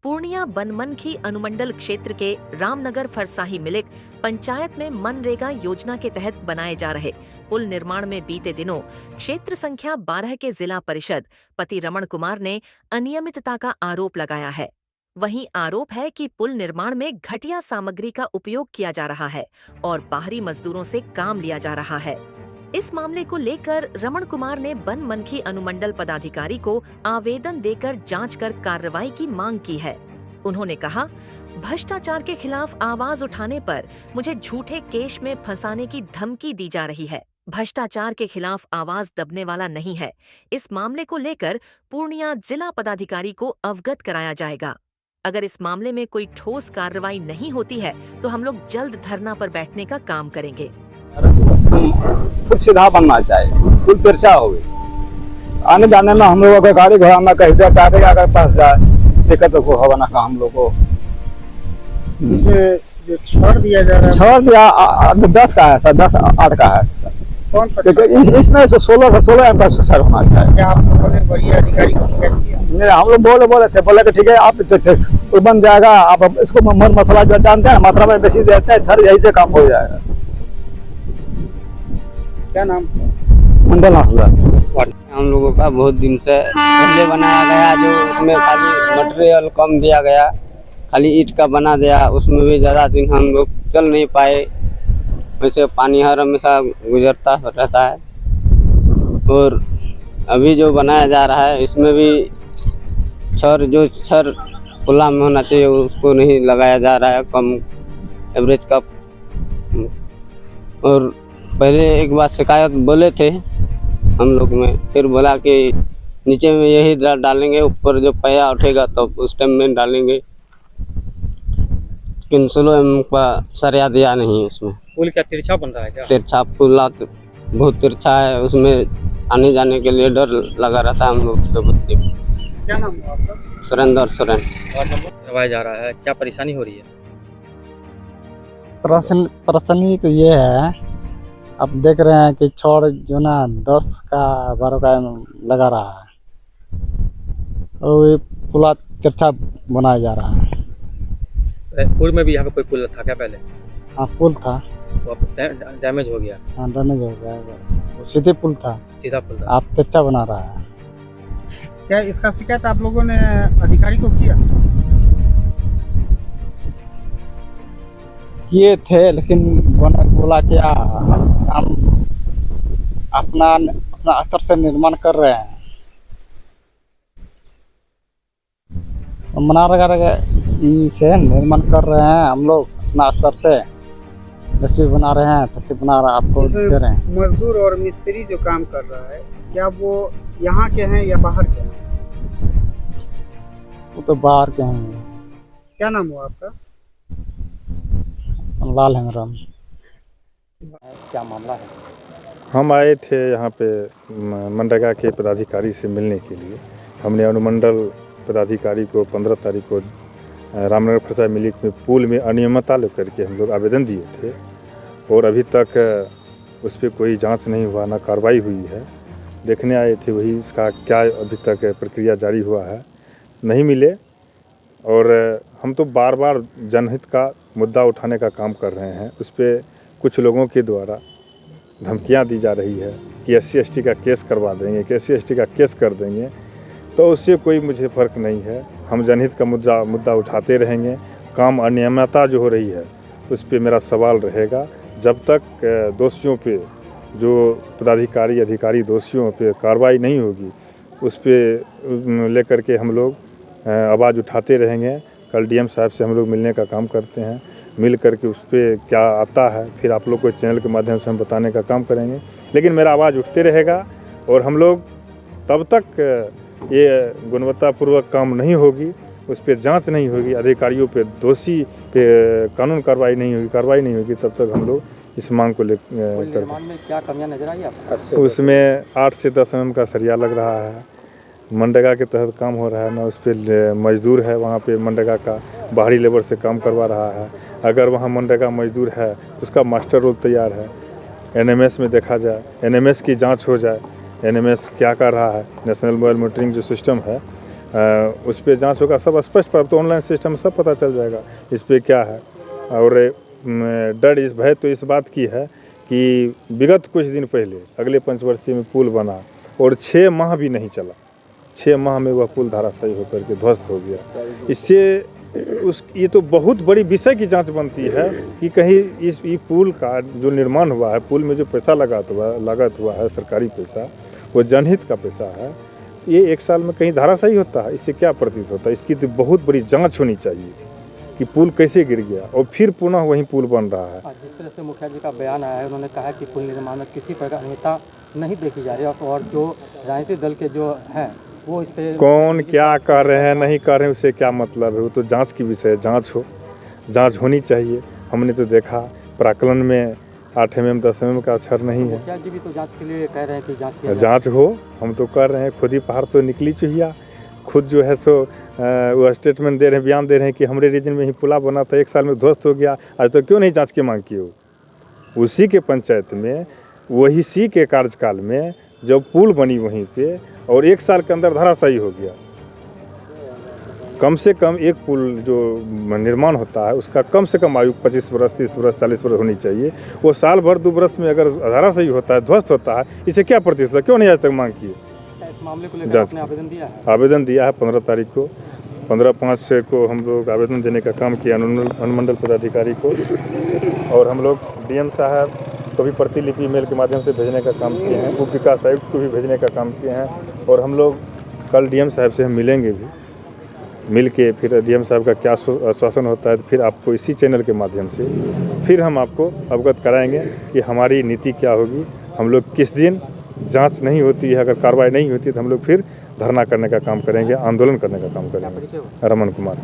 पूर्णिया बनमनखी अनुमंडल क्षेत्र के रामनगर फरसाही मिलिक पंचायत में मनरेगा योजना के तहत बनाए जा रहे पुल निर्माण में बीते दिनों क्षेत्र संख्या 12 के जिला परिषद पति रमण कुमार ने अनियमितता का आरोप लगाया है। वहीं आरोप है कि पुल निर्माण में घटिया सामग्री का उपयोग किया जा रहा है और बाहरी मजदूरों से काम लिया जा रहा है। इस मामले को लेकर रमण कुमार ने बनमनखी अनुमंडल पदाधिकारी को आवेदन देकर जांच कर कार्रवाई की मांग की है। उन्होंने कहा, भ्रष्टाचार के खिलाफ आवाज उठाने पर मुझे झूठे केस में फंसाने की धमकी दी जा रही है। भ्रष्टाचार के खिलाफ आवाज दबने वाला नहीं है। इस मामले को लेकर पूर्णिया जिला पदाधिकारी को अवगत कराया जाएगा। अगर इस मामले में कोई ठोस कार्रवाई नहीं होती है तो हम लोग जल्द धरना पर बैठने का काम करेंगे। कुछ सीधा बनना चाहिए, पुल तिरछा हो गई, आने जाने में हम लोगों को गाड़ी घोड़ा में कहीं टाटे अगर पास जाए दिक्कत को होगा ना। हम लोग को छोड़ दिया जा रहा है, छोड़ दिया 10 का है सर, 10-8 का है सर। इसमें 16 एम का सर होना चाहिए। क्या आप लोगों ने बड़ी अधिकारी को शिकायत किया? नहीं, हम लोग बोले थे कि ठीक है आप तो बन जाएगा, आप इसको मसला जो जानते हैं मात्रा में बेसी देते हैं सर, यही से काम हो जाएगा। क्या नाम? मंडल हम लोगों का बहुत दिन से पहले बनाया गया, जो उसमें खाली मटेरियल कम दिया गया, खाली ईंट का बना दिया, उसमें भी ज़्यादा दिन हम लोग चल नहीं पाए। वैसे पानी हर हमेशा गुजरता रहता है। और अभी जो बनाया जा रहा है इसमें भी छर पुला में होना चाहिए उसको नहीं लगाया जा रहा है, कम एवरेज का। और पहले एक बार शिकायत बोले थे हम लोग में, फिर बोला कि नीचे में यही डालेंगे, ऊपर जो पैया उठेगा तो उस टाइम में डालेंगे। लेकिन 16 एम का सरिया दिया नहीं उसमें। पुल क्या तिरछा बन रहा है क्या? तिरछा पुल बहुत तिरछा है, उसमें आने जाने के लिए डर लगा रहता है हम लोग के बस्ती में। क्या नाम है आपका? सुरेंद्र सोरेन। करवाया जा रहा है, क्या परेशानी हो रही है? परेशानी तो ये है, आप देख रहे हैं कि छोड़ जो ना 10 का 12 का लगा रहा है और ये पुला तिरछा बनाया जा रहा है। पुल में भी यहाँ पे कोई पुल था क्या पहले? हाँ पुल था, तो अब डैमेज हो गया। हाँ डैमेज हो गया, वो सीधे पुल था, सीधा पुल था। आप तिरछा बना रहा है। क्या इसका शिकायत आप लोगों ने अधिकारी को किया? किए थे, लेकिन बोला क्या हम अपना स्तर से निर्माण कर रहे हैं। मनरेगा से निर्माण कर रहे हैं हम लोग अपना स्तर से, जैसे बना रहे हैं तैसे बना रहे आपको दे रहे हैं। मजदूर और मिस्त्री जो काम कर रहा है, क्या वो यहाँ के हैं या बाहर के हैं? वो तो बाहर के हैं। क्या नाम हुआ आपका? लाल हेमराम। क्या मामला है? हम आए थे यहाँ पे मनरेगा के पदाधिकारी से मिलने के लिए। हमने अनुमंडल पदाधिकारी को 15 तारीख को रामनगर फरसाही मिलिक में पुल में अनियमितता लेकर के हम लोग आवेदन दिए थे और अभी तक उस पर कोई जांच नहीं हुआ, ना कार्रवाई हुई है। देखने आए थे वही, इसका क्या अभी तक प्रक्रिया जारी हुआ है नहीं मिले। और हम तो बार बार जनहित का मुद्दा उठाने का काम कर रहे हैं। उस पर कुछ लोगों के द्वारा धमकियां दी जा रही है कि SC/ST का केस करवा देंगे, कि SC/ST का केस कर देंगे, तो उससे कोई मुझे फ़र्क नहीं है। हम जनहित का मुद्दा उठाते रहेंगे। काम अनियमितता जो हो रही है उस पर मेरा सवाल रहेगा। जब तक दोषियों पे, जो पदाधिकारी अधिकारी दोषियों पे कार्रवाई नहीं होगी, उस पर लेकर के हम लोग आवाज़ उठाते रहेंगे। कल DM साहब से हम लोग मिलने का काम करते हैं, मिल करके उस पर क्या आता है फिर आप लोग को चैनल के माध्यम से हम बताने का काम करेंगे। लेकिन मेरा आवाज़ उठते रहेगा और हम लोग तब तक ये गुणवत्तापूर्वक काम नहीं होगी, उस पर जांच नहीं होगी, अधिकारियों पे दोषी पे कानून कार्रवाई नहीं होगी, तब तक हम लोग इस मांग को लेकर। क्या कमियां नजर आई आपको? उसमें 8 से 10 mm का सरिया लग रहा है। मनरेगा के तहत काम हो रहा है, ना उस पर मजदूर है, वहाँ पे मनरेगा का बाहरी लेबर से काम करवा रहा है। अगर वहाँ मनरेगा मजदूर है तो उसका मास्टर रोल तैयार है। NMS में देखा जाए, NMS की जांच हो जाए, NMS क्या कर रहा है, नेशनल मोबाइल मॉनिटरिंग जो सिस्टम है उस पर जांच होगा, सब स्पष्ट, अब तो ऑनलाइन सिस्टम सब पता चल जाएगा इस पर क्या है। और डर इस भय तो इस बात की है कि विगत कुछ दिन पहले अगले पंचवर्षीय में पुल बना और 6 माह भी नहीं चला, 6 माह में वह पुल धराशायी होकर के ध्वस्त हो गया। इससे ये तो बहुत बड़ी विषय की जांच बनती है कि कहीं इस पुल का जो निर्माण हुआ है, पुल में जो पैसा लागत हुआ है, सरकारी पैसा, वो जनहित का पैसा है, ये 1 साल में कहीं धराशायी होता है। इससे क्या प्रतीत होता है? इसकी तो बहुत बड़ी जांच होनी चाहिए कि पुल कैसे गिर गया और फिर पुनः वही पुल बन रहा है। जिस तरह से मुखिया जी का बयान आया है, उन्होंने कहा कि पुल निर्माण में किसी प्रकार अनियमितता नहीं देखी जा रही है और जो राजनीतिक दल के जो हैं वो इस पे कौन क्या कर रहे हैं नहीं कर रहे हैं उससे क्या मतलब है? वो तो जांच की विषय है, जांच होनी चाहिए। हमने तो देखा प्राकलन में 8 mm 10 mm का अक्षर नहीं है। मुखिया जी भी तो जांच के लिए कह रहे हैं कि जांच हो, हम तो कर रहे हैं। खुद ही पहाड़ तो निकली चुहिया, खुद जो है सो वो स्टेटमेंट दे रहे हैं, बयान दे रहे हैं कि हमारे रीजन में ही पुला बना था, 1 साल में ध्वस्त हो गया। आज तो क्यों नहीं जांच की मांग की हो? उसी के पंचायत में, वही सी के कार्यकाल में जब पुल बनी वहीं पे और 1 साल के अंदर धराशायी हो गया। कम से कम एक पुल जो निर्माण होता है उसका कम से कम आयु 25 वर्ष 30 वर्ष 40 वर्ष होनी चाहिए। वो साल भर 2 वर्ष में अगर धराशायी होता है, ध्वस्त होता है, इसे क्या प्रतीत होता है? क्यों नहीं आज तक मांग की? इस मामले को लेकर आपने आवेदन दिया है? आवेदन दिया है 15 तारीख को, 15/5 को हम लोग आवेदन देने का काम किया अनुमंडल पदाधिकारी को, और हम लोग DM साहब को भी प्रतिलिपि मेल के माध्यम से भेजने का काम किए हैं, उप विकास आयुक्त को भी भेजने का काम किए हैं। और हम लोग कल DM साहब से हम मिलेंगे भी, मिल के फिर DM साहब का क्या आश्वासन होता है तो फिर आपको इसी चैनल के माध्यम से फिर हम आपको अवगत कराएंगे कि हमारी नीति क्या होगी। हम लोग किस दिन जांच नहीं होती है, अगर कार्रवाई नहीं होती तो हम लोग फिर धरना करने का काम करेंगे, आंदोलन करने का काम करेंगे। रमन कुमार।